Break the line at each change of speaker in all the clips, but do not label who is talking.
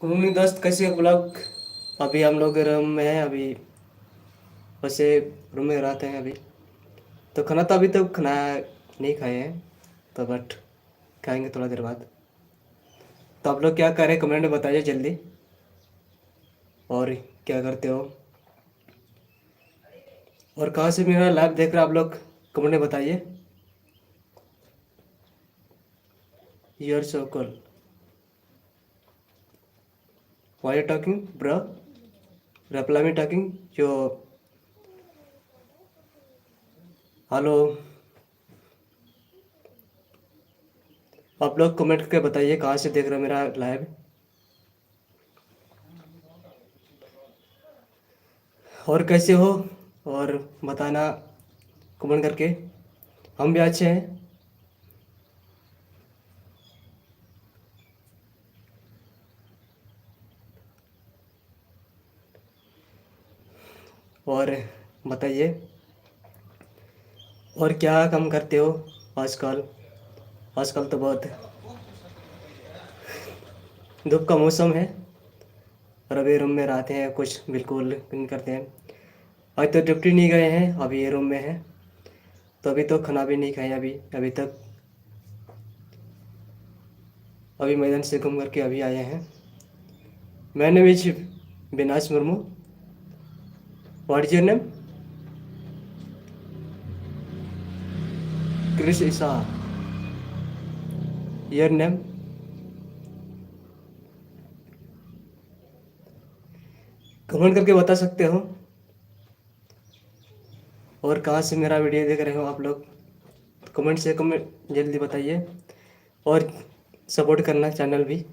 नहीं दोस्त, कैसे हो ब्लॉग? अभी हम लोग रूम में हैं अभी। वैसे रूम में रहते हैं अभी। तो खाना तो अभी तक खाना नहीं खाए हैं। तो बट खाएंगे थोड़ा देर बाद। तो आप लोग क्या कर रहे हैं कमेंट में बताइए जल्दी। और क्या करते हो? और कहाँ से मेरा लाइव देख रहे हो आप लोग? कमेंट में बताइए। Your so cool. Why are talking bro? Reply me talking जो। हेलो। आप लोग कमेंट करके बताइए कहाँ से देख रहे हो मेरा लाइव। और कैसे हो? और बताना कमेंट करके। हम भी अच्छे हैं। और बताइए। और क्या काम करते हो आजकल? आजकल तो बहुत धूप का मौसम है। और अभी रूम में रहते हैं, कुछ बिल्कुल नहीं करते हैं। आज तो ड्यूटी नहीं गए हैं, अभी ये रूम में हैं। तो अभी तो खाना भी नहीं खाए अभी अभी तक। अभी मैदान से घूम करके अभी आए हैं। मैंने भी Vinash Murmu. What is your name? Chris ईसा। Your name? कमेंट करके बता सकते हो। और कहाँ से मेरा वीडियो देख रहे हो आप लोग? कमेंट से कमेंट जल्दी बताइए। और सपोर्ट करना चैनल भी।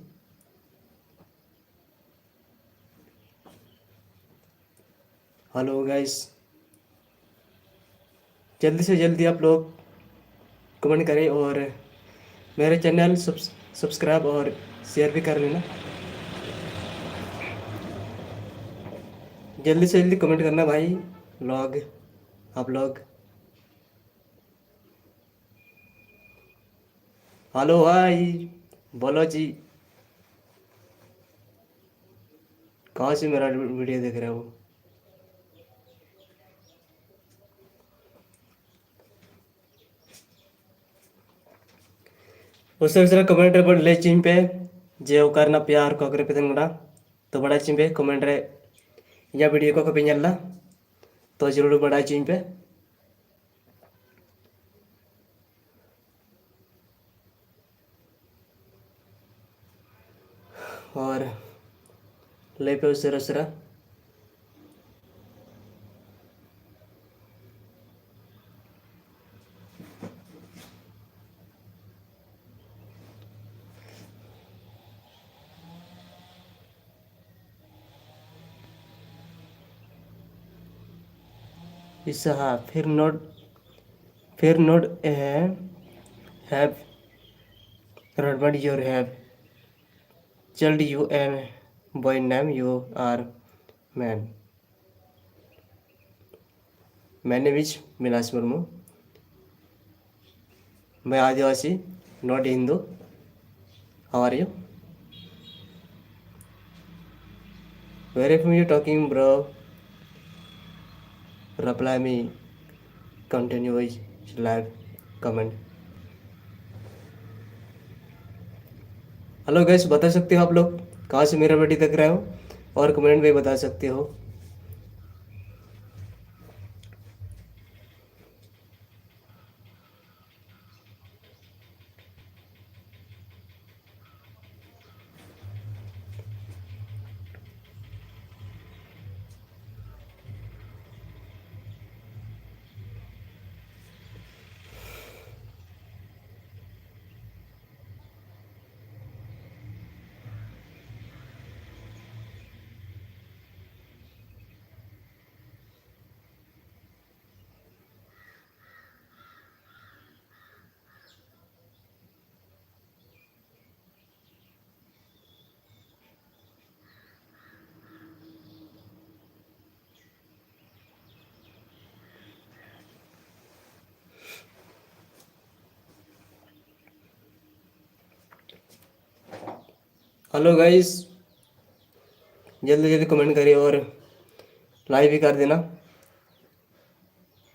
Hello guys. जल्दी से जल्दी आप लोग कमेंट करें और मेरे चैनल सब्सक्राइब और शेयर भी कर लेना। जल्दी से जल्दी कमेंट करना भाई लोग, आप लोग। हेलो भाई, बोलो जी। कहाँ से मेरा वीडियो देख रहे हो? उससे दूसरा कमेंट रे ले चिंपे जे करना प्यार को अगर पेतंगड़ा। तो बड़ा चिंपे कमेंट रे या वीडियो को कभी ñalla। तो जरूर बड़ा चिंपे। और ले पे उससे रसरा। इससे हाँ फिर note have remembered your have child you and boy name you are man. My name is Minas Murmu. मैं Adivasi, not Hindu. How are you? Where F you talking bro? Reply me continue live comment. Hello guys, बता सकते हो आप लोग कहाँ से मेरा video देख रहे हो? और कमेंट में बता सकते हो। हेलो गाइस, जल्दी जल्दी कमेंट करिए और लाइक भी कर देना।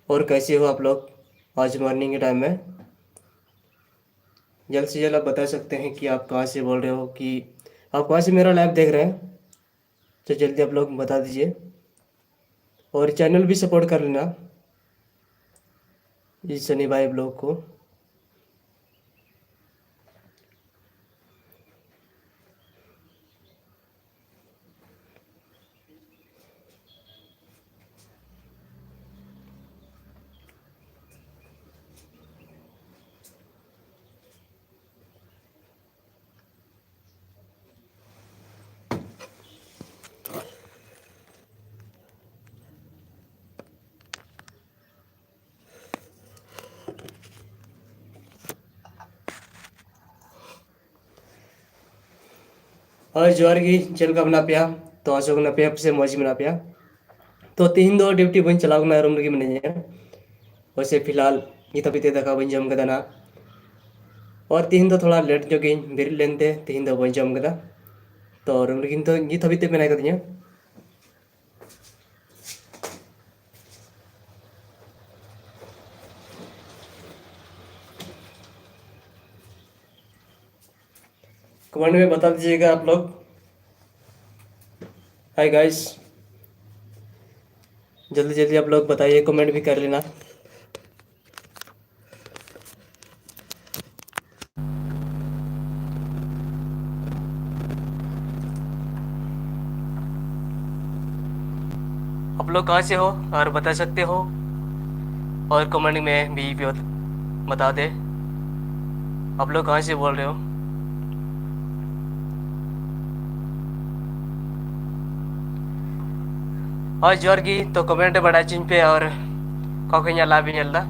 और कैसे हो आप लोग आज मॉर्निंग के टाइम में? जल्द से जल्द आप बता सकते हैं कि आप कहाँ से बोल रहे हो, कि आप कहाँ से मेरा लाइव देख रहे हैं, तो जल्दी आप लोग बता दीजिए। और चैनल भी सपोर्ट कर लेना इस सनी भाई ब्लॉग को। और जोर की चल का बना पिया, तो अशोक ना पिया से मौज बना पिया। तो तीन दो ड्यूटी बन चलाओ ना रूम की मैंने वैसे फिलहाल ये तभी ते देखा बन जम कदा ना। और तीन तो थोड़ा लेट जो गई बिर लेनते तीन दो बन जम कदा। तो रूम लेकिन तो ये तभी ते बनाए कदिया। कमेंट में बता दीजिएगा आप लोग। हाय गाइस, जल्दी जल्दी आप लोग बताइए, कमेंट भी कर लेना। आप लोग कहाँ से हो और बता सकते हो, और कमेंट में भी बता दे आप लोग कहाँ से बोल रहे हो। आज जोर की तो कमेंट बड़ा चिन पे और कौन ला भी नलदा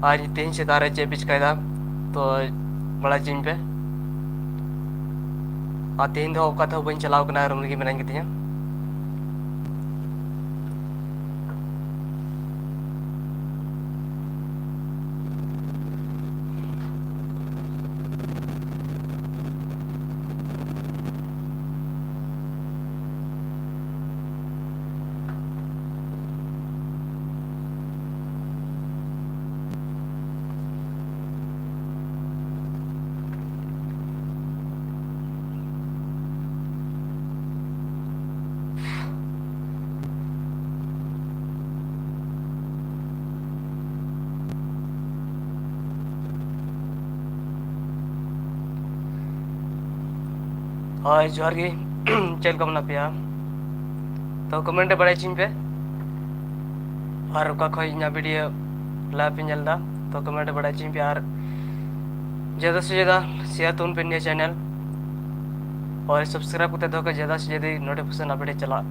आज 3 सितारे चे पिचकायदा तो बड़ा चिन पे आ तीन दो का तो बन चलाओ कना रूम की बनाएंगे तिया। और जोर की चल कम ना पिया तो कमेंट बड़ा चिन पे और का खोई ना वीडियो ला पे जलदा तो कमेंट बड़ा चिन पे और ज़्यादा से ज़्यादा शेयर तो उन पे चैनल और सब्सक्राइब करते दो ज़्यादा से ज़्यादा नोटिफिकेशन अपडेट चला।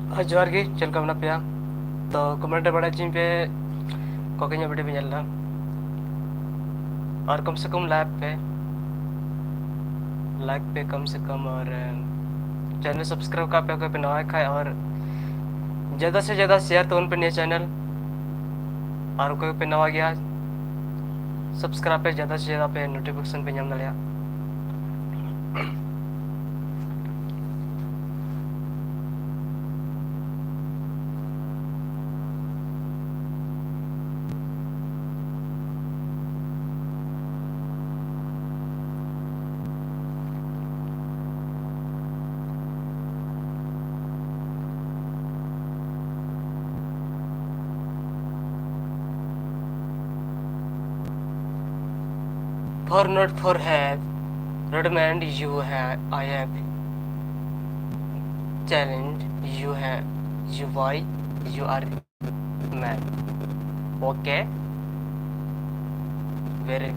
जोहार ᱜᱮ ᱪᱮᱫ ᱞᱮᱠᱟ ᱢᱮᱱᱟᱜ ᱯᱮᱭᱟ तो कमेंट रे बड़ा चिं पे कोकिंग वीडियो पे चल और कम से कम लाइक पे कम से कम और चैनल सब्सक्राइब का पे नवा खाए और ज़्यादा से ज़्यादा शेयर तो उन पे नए चैनल और कोई पे नवा गया सब्सक्राइब पे ज़्यादा से ज़्यादा पे नोटिफिकेशन पे नाम दाड़िया For not for have recommend you have I have challenge you have you why you are man okay very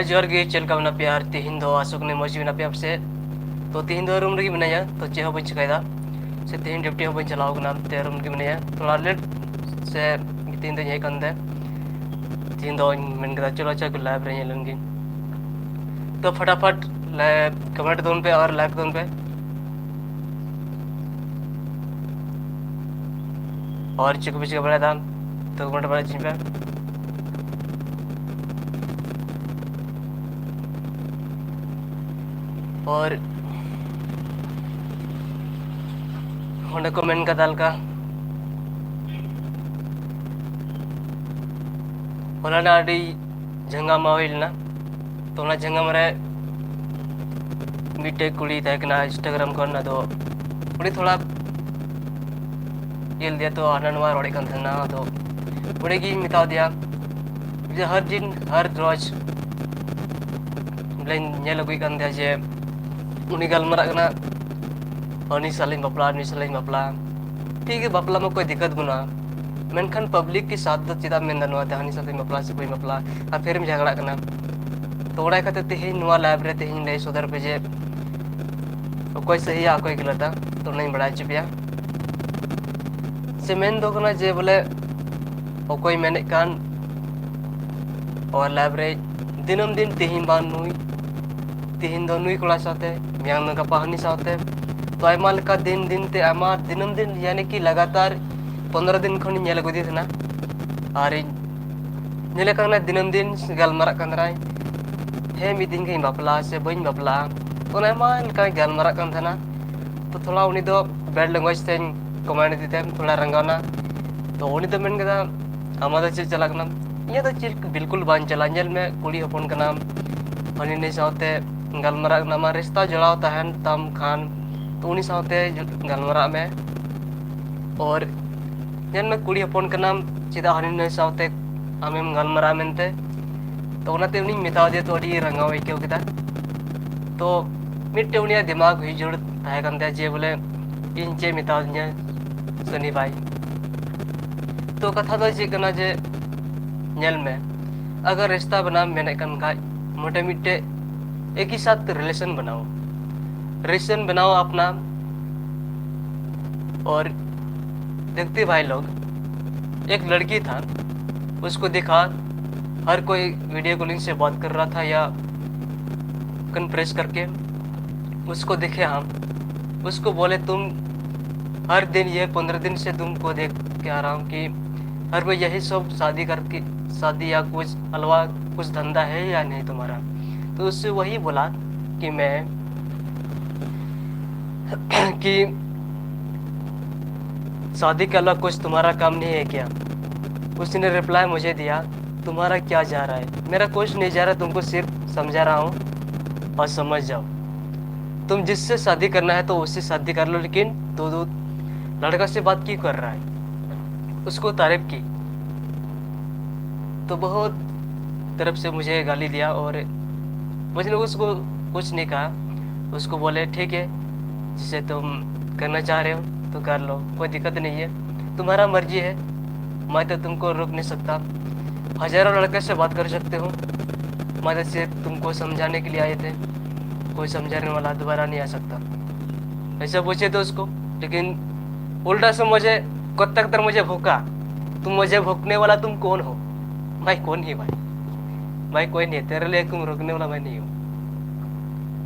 जोर गे चल का मना प्यार तिहिन दो आसुक ने मौजी मना प्यार से तो तिहिन दो रूम रही बनाया तो चे हो बन चिकायदा से तिहिन डिप्टी हो बन चलाओ ना ते रूम की बनाया थोड़ा लेट से तिहिन दो यही कंदे तिहिन दो मन करा चलो अच्छा लाइव रही लंगी तो फटाफट कमेंट दोन पे और लाइक दोन पे और चिक पिच का बड़ा था तो कमेंट बड़ा चिन पे और होने को मेन का दाल का होना ना अड़ी झंगा माविल ना तो ना झंगा मरे मिटे कुड़ी तक ना इंस्टाग्राम करना तो उड़ी थोड़ा ये दिया तो आनंदवार रोड़ी kan था ना तो उड़ी की मिता दिया जे हर दिन हर रोज ब्लेन ये लोग kan dia je उनी गलमरा कना हनी सालिन बपला ठीक है बपला में कोई दिक्कत गुना मेनखान पब्लिक के साथ तो चिदा मेन दनवा ते हनी सालिन बपला से कोई बपला आ फिर में झगड़ा कना तो ओड़ा खाते तेही नुआ लाइव रे तेही ले सुधर पे जे कोई सही आ कोई गलत तो नहीं बड़ा चिपिया से मेन दो कना जे बोले कोई मेने कान और लाइव रे दिनम दिन तेही बान नुई तिहिन दो नुई कोड़ा साथे म्यांग नका पहानी साथे तो आयमा लका दिन दिन ते आयमा दिनम दिन यानी कि लगातार 15 दिन खन नेल गदी थना और नेले कना दिनम दिन गलमरा कंदराय हे मी दिन के बापला से बइन बापला तो आयमा लका गलमरा कन थना तो थोड़ा उनी दो बैड लैंग्वेज ते कमेंट दिते थोड़ा रंगाना तो उनी तो मेन कदा आमादा चे चला कना ये तो चिल बिल्कुल बान चला नेल में कुड़ी हपन कना हनी ने साथे गलमरा नामा रिश्ता जड़ाव तहन तम खान तो उनी साथे गलमरा में और जन में कुड़ी हपन कना चिदा हनी ने साथे आमेम गलमरा मेनते तो उनाते उनी मिता दे तो अड़ी रंगाव आइकेव केदा तो मिट्टे उनिया दिमाग हुई जुड़ ताहे कंदे जे बोले इन चे मिता दिया सनी भाई तो कथा दो जे कना जे नेल में अगर रिश्ता बना मेने कन का मोटे मिट्टे एक ही साथ रिलेशन बनाओ अपना और देखते भाई लोग एक लड़की था उसको देखा हर कोई वीडियो कॉलिंग से बात कर रहा था या कन्फ्रेंस करके उसको देखे हम उसको बोले तुम हर दिन ये 15 दिन से तुमको देख के आ रहा हूँ कि हर कोई यही सब शादी या कुछ अलावा कुछ धंधा है या नहीं तुम्हारा तो उससे वही बोला कि मैं कि शादी कर लो, कुछ तुम्हारा काम नहीं है क्या? उसने रिप्लाई मुझे दिया, तुम्हारा क्या जा रहा है? मेरा कुछ नहीं जा रहा, तुमको सिर्फ समझा रहा हूँ और समझ जाओ। तुम जिससे शादी करना है तो उससे शादी कर लो, लेकिन दो दो लड़का से बात क्यों कर रहा है? उसको तारीफ की तो बहुत तरफ से मुझे गाली दिया, और मुझे उसको कुछ नहीं कहा। उसको बोले ठीक है, जिसे तुम करना चाह रहे हो तो कर लो, कोई दिक्कत नहीं है, तुम्हारा मर्जी है, मैं तो तुमको रोक नहीं सकता। हजारों लड़के से बात कर सकते हो, मैं तो सिर्फ तुमको समझाने के लिए आए थे, कोई समझाने वाला दोबारा नहीं आ सकता। ऐसा पूछे तो उसको, लेकिन उल्टा से मुझे कुत्ता की तरह मुझे भूखा। तुम मुझे भूखने वाला तुम कौन हो? मैं कौन ही भाई, मैं कोई नहीं, तेरे लिए तुम रुकने वाला मैं नहीं हूँ,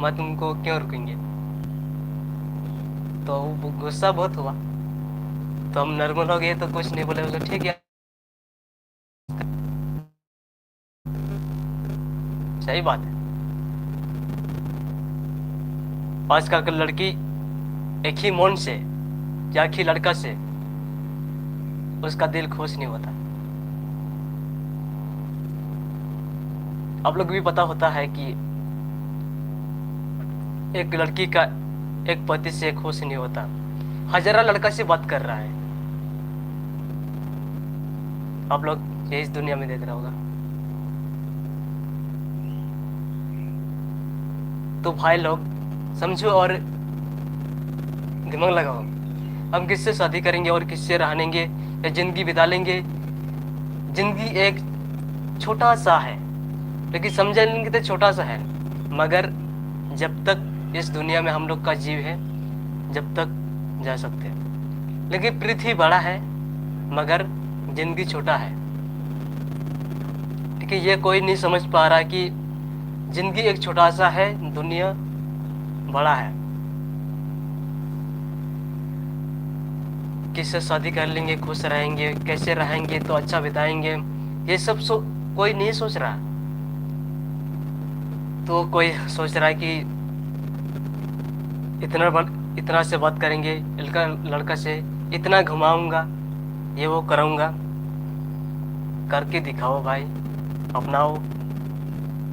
मैं तुमको क्यों रुकेंगे? तो वो गुस्सा बहुत हुआ, तो हम नॉर्मल हो गए, तो कुछ नहीं बोले, उसको ठीक है, सही बात है। आजकल की लड़की एक ही मन से या एक ही लड़का से उसका दिल खुश नहीं होता। आप लोग भी पता होता है कि एक लड़की का एक पति से खुश नहीं होता, हजारों लड़का से बात कर रहा है। आप लोग ये इस दुनिया में देख रहा होगा। तो भाई लोग समझो और दिमाग लगाओ, हम किससे शादी करेंगे और किससे रहेंगे या जिंदगी बिता लेंगे? जिंदगी एक छोटा सा है, लेकिन समझ लेंगे तो छोटा सा है, मगर जब तक इस दुनिया में हम लोग का जीव है, जब तक जा सकते हैं। लेकिन पृथ्वी बड़ा है मगर जिंदगी छोटा है। ठीक है, ये कोई नहीं समझ पा रहा कि जिंदगी एक छोटा सा है, दुनिया बड़ा है। किससे शादी कर लेंगे, खुश रहेंगे, कैसे रहेंगे तो अच्छा बिताएंगे, ये सब कोई नहीं सोच रहा। तो कोई सोच रहा है कि इतना से बात करेंगे, लड़का से इतना घुमाऊंगा, ये वो करूंगा। करके दिखाओ भाई, अपनाओ,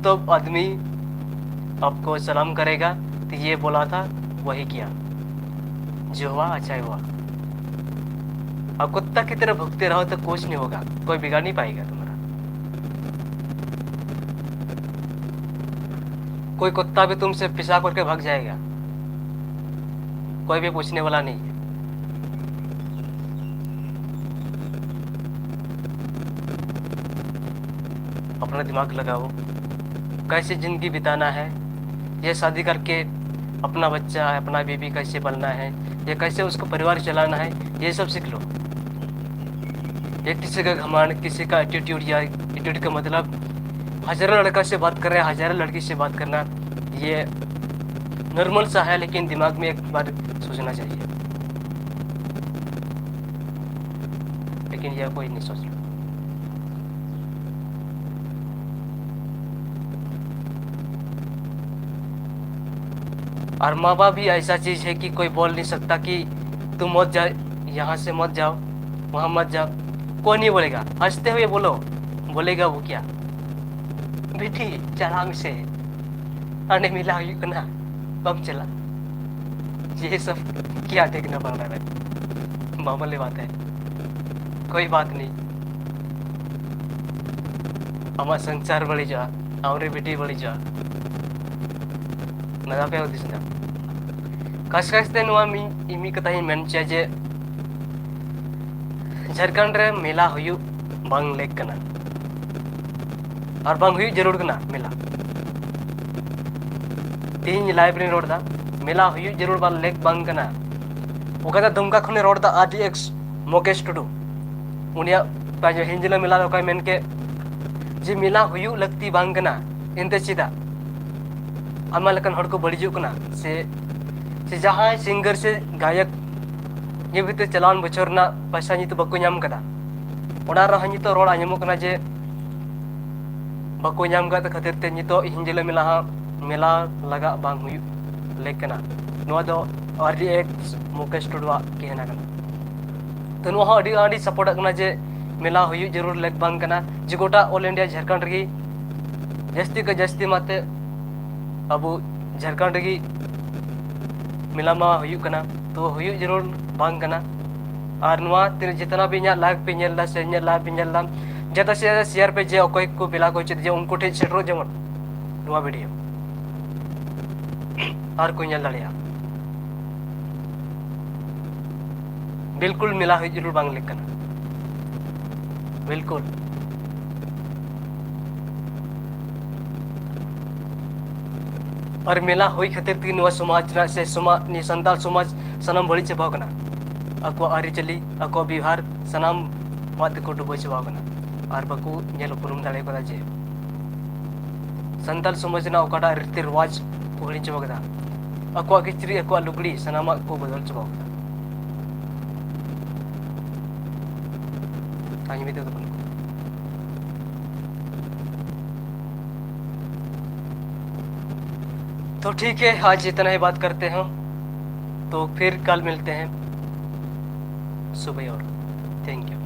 तो आदमी आपको सलाम करेगा। तो ये बोला था वही किया, जो हुआ अच्छा ही हुआ। अब कुत्ता की तरह भुगते रहो तो कुछ नहीं होगा, कोई बिगाड़ नहीं पाएगा तुम्हारा। कोई कुत्ता भी तुमसे पेशाब करके भाग जाएगा, कोई भी पूछने वाला नहीं है। अपना दिमाग लगाओ, कैसे जिंदगी बिताना है, ये शादी करके अपना बच्चा अपना बीबी कैसे पालना है, या कैसे उसको परिवार चलाना है, ये सब सीख लो। ये किसी का घमंड, किसी का एटीट्यूड, या एटीट्यूड का मतलब हजारों लड़का से बात कर रहे हैं, हजारों लड़की से बात करना, ये नॉर्मल सा है, लेकिन दिमाग में एक बार सोचना चाहिए, लेकिन यह कोई नहीं सोच रहा। और माँ बाप भी ऐसा चीज है कि कोई बोल नहीं सकता कि तुम मत जाओ, यहाँ से मत जाओ, वहां मत जाओ, कोई नहीं बोलेगा। हंसते हुए बोलो, बोलेगा वो क्या, बेटी चला से आने मिला ना बम चला, ये सब क्या देखना पड़ रहा है? मामूली बात है, कोई बात नहीं। हमारा संसार बढ़ी जा, हमारी बेटी बढ़ी जा, नया पे होती ना। कस नवा इमी कथा मेन जे झारखंड रे मेला हुयु बांग लेक कना, और बांग हुयु जरूर कना मेला। तीन लाइव रे रोड दा मेला हुयु जरूर बांग लेक बांग कना। ओका दुमका खने रोड दा आदि एक्स मुकेश टुडू उनिया पाजो हिंजला मेला ओका मेन के जे मेला हुयु लगती बांग कना, इनते चिदा आमा लेकिन हड़ को बड़ीजू कना से जहाँ सिंगर से गायक ये भी तो चलान बचर ना पैसा नी तो बको नाम कदा, ओना रहा नी तो रोड आजमो कना जे बको नाम का खातिर ते नी तो हिंजला मेला लगा बांग हुयु लेक कना। नोआ दो आरडी एक्स मुकेश टुडू के हेना कना। तो नुआ आडी आडी सपोर्ट करना जे मेला हुई जरूर लेक बांग करना जे गोटा ऑल इंडिया झारखंड रगी जस्ती का जस्ती माते अब झारखंड रगी मेला मा हुई करना तो हुई जरूर बांग करना और नुआ जितना भी इन लाइव पे नेला से इन लाइव पे नेला जता से शेयर पे जे अकोय को पेला को जे उनको ठे सेटरो जेमन नुआ वीडियो और कोई नेल दाड़िया बिल्कुल मेला हुई जरूर बांग लेक करना बिल्कुल और मेला हुई खातिर ती नुआ समाज से समाज नि संताल समाज सनम बड़ी से भागना अको आरिचली अको बिहार सनाम मात को डुबो चबाव कना और बाकू नेल उपरुम दाड़े कदा जे संताल समाज ना ओकाटा रीति रिवाज को हड़ी चबाव कदा अको किचरी अको लुगड़ी सनामा को बदल चबाव कदा ताई में तो तो ठीक है, आज इतना ही बात करते हैं, तो फिर कल मिलते हैं सुबह और थैंक यू।